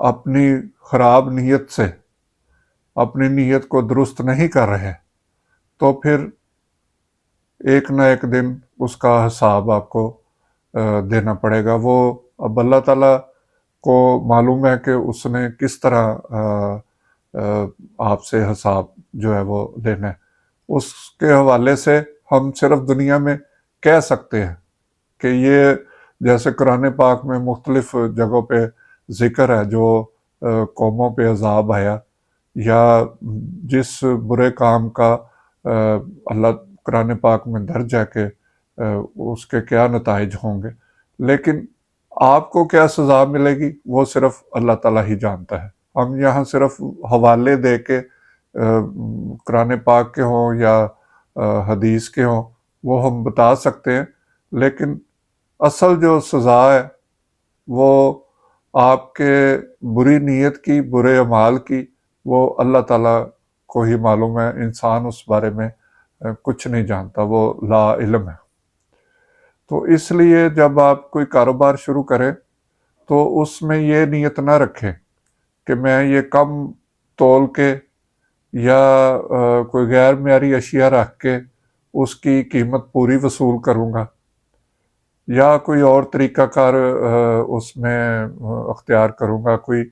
اپنی خراب نیت سے اپنی نیت کو درست نہیں کر رہے تو پھر ایک نہ ایک دن اس کا حساب آپ کو دینا پڑے گا۔ وہ اب اللہ تعالیٰ کو معلوم ہے کہ اس نے کس طرح آپ سے حساب جو ہے وہ لینا ہے۔ اس کے حوالے سے ہم صرف دنیا میں کہہ سکتے ہیں کہ یہ جیسے قرآن پاک میں مختلف جگہوں پہ ذکر ہے جو قوموں پہ عذاب آیا یا جس برے کام کا اللہ قرآن پاک میں درج ہے کہ اس کے کیا نتائج ہوں گے، لیکن آپ کو کیا سزا ملے گی وہ صرف اللہ تعالیٰ ہی جانتا ہے۔ ہم یہاں صرف حوالے دے کے قرآن پاک کے ہوں یا حدیث کے ہوں وہ ہم بتا سکتے ہیں، لیکن اصل جو سزا ہے وہ آپ کے بری نیت کی، برے اعمال کی، وہ اللہ تعالیٰ کو ہی معلوم ہے۔ انسان اس بارے میں کچھ نہیں جانتا، وہ لا علم ہے۔ تو اس لیے جب آپ کوئی کاروبار شروع کریں تو اس میں یہ نیت نہ رکھیں کہ میں یہ کم تول کے یا کوئی غیر معیاری اشیاء رکھ کے اس کی قیمت پوری وصول کروں گا یا کوئی اور طریقہ کار اس میں اختیار کروں گا، کوئی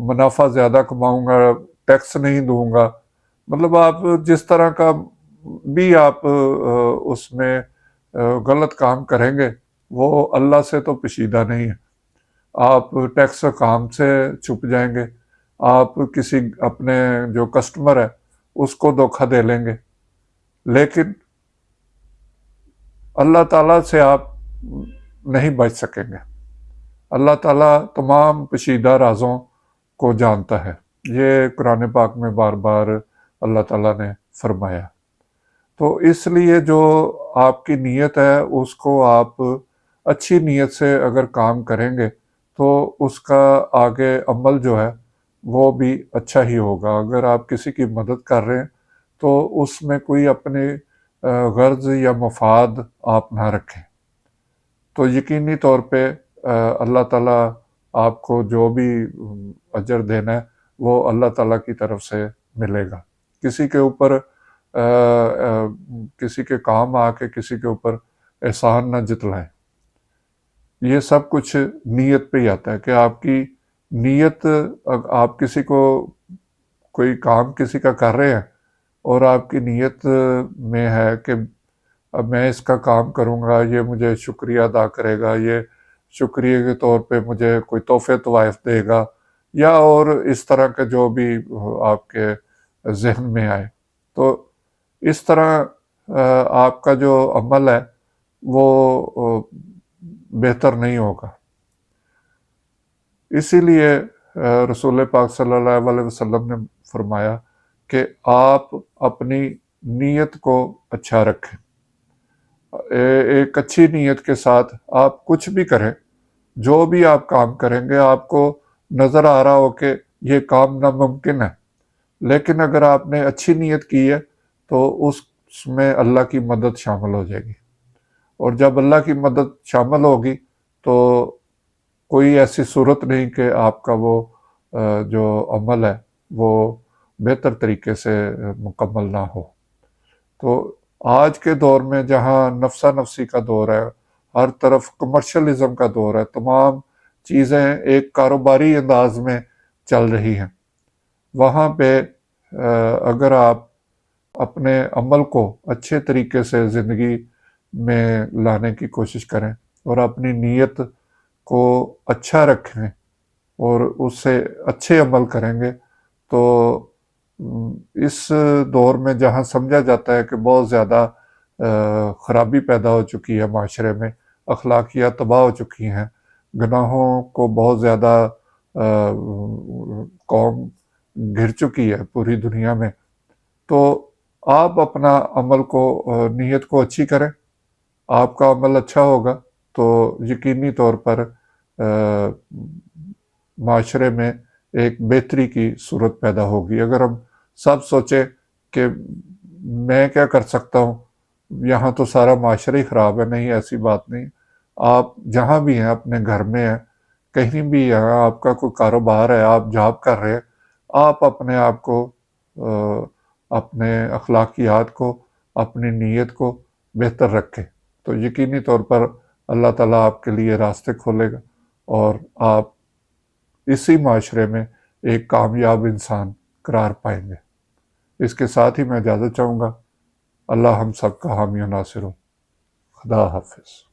منافع زیادہ کماؤں گا، ٹیکس نہیں دوں گا۔ مطلب آپ جس طرح کا بھی آپ اس میں غلط کام کریں گے وہ اللہ سے تو پوشیدہ نہیں ہے۔ آپ ٹیکس کام سے چھپ جائیں گے، آپ کسی اپنے جو کسٹمر ہے اس کو دھوکہ دے لیں گے، لیکن اللہ تعالیٰ سے آپ نہیں بچ سکیں گے۔ اللہ تعالیٰ تمام پوشیدہ رازوں کو جانتا ہے، یہ قرآن پاک میں بار بار اللہ تعالیٰ نے فرمایا۔ تو اس لیے جو آپ کی نیت ہے اس کو آپ اچھی نیت سے اگر کام کریں گے تو اس کا آگے عمل جو ہے وہ بھی اچھا ہی ہوگا۔ اگر آپ کسی کی مدد کر رہے ہیں تو اس میں کوئی اپنے غرض یا مفاد آپ نہ رکھیں، تو یقینی طور پہ اللہ تعالیٰ آپ کو جو بھی اجر دینا ہے وہ اللہ تعالیٰ کی طرف سے ملے گا۔ کسی کے اوپر کسی کے کام آ کے کسی کے اوپر احسان نہ جتلائیں۔ یہ سب کچھ نیت پہ ہی آتا ہے کہ آپ کی نیت، آپ کسی کو کوئی کام کسی کا کر رہے ہیں اور آپ کی نیت میں ہے کہ اب میں اس کا کام کروں گا، یہ مجھے شکریہ ادا کرے گا، یہ شکریہ کے طور پہ مجھے کوئی تحفے طوائف دے گا یا اور اس طرح کے جو بھی آپ کے ذہن میں آئے، تو اس طرح آپ کا جو عمل ہے وہ بہتر نہیں ہوگا۔ اسی لیے رسول پاک صلی اللہ علیہ وسلم نے فرمایا کہ آپ اپنی نیت کو اچھا رکھیں۔ ایک اچھی نیت کے ساتھ آپ کچھ بھی کریں، جو بھی آپ کام کریں گے آپ کو نظر آ رہا ہو کہ یہ کام ناممکن ہے، لیکن اگر آپ نے اچھی نیت کی ہے تو اس میں اللہ کی مدد شامل ہو جائے گی، اور جب اللہ کی مدد شامل ہوگی تو کوئی ایسی صورت نہیں کہ آپ کا وہ جو عمل ہے وہ بہتر طریقے سے مکمل نہ ہو۔ تو آج کے دور میں جہاں نفسا نفسی کا دور ہے، ہر طرف کمرشلزم کا دور ہے، تمام چیزیں ایک کاروباری انداز میں چل رہی ہیں، وہاں پہ اگر آپ اپنے عمل کو اچھے طریقے سے زندگی میں لانے کی کوشش کریں اور اپنی نیت کو اچھا رکھیں اور اس سے اچھے عمل کریں گے تو اس دور میں جہاں سمجھا جاتا ہے کہ بہت زیادہ خرابی پیدا ہو چکی ہے معاشرے میں، اخلاقیات تباہ ہو چکی ہیں، گناہوں کو بہت زیادہ قوم گھر چکی ہے پوری دنیا میں، تو آپ اپنا عمل کو، نیت کو اچھی کریں، آپ کا عمل اچھا ہوگا تو یقینی طور پر معاشرے میں ایک بہتری کی صورت پیدا ہوگی۔ اگر ہم سب سوچیں کہ میں کیا کر سکتا ہوں، یہاں تو سارا معاشرہ ہی خراب ہے، نہیں، ایسی بات نہیں۔ آپ جہاں بھی ہیں، اپنے گھر میں ہیں، کہیں بھی ہے، آپ کا کوئی کاروبار ہے، آپ جاب کر رہے ہیں، آپ اپنے آپ کو اپنے اخلاقیات کو، اپنی نیت کو بہتر رکھیں تو یقینی طور پر اللہ تعالیٰ آپ کے لیے راستے کھولے گا اور آپ اسی معاشرے میں ایک کامیاب انسان قرار پائیں گے۔ اس کے ساتھ ہی میں اجازت چاہوں گا۔ اللہ ہم سب کا حامی و ناصر ہو۔ خدا حافظ۔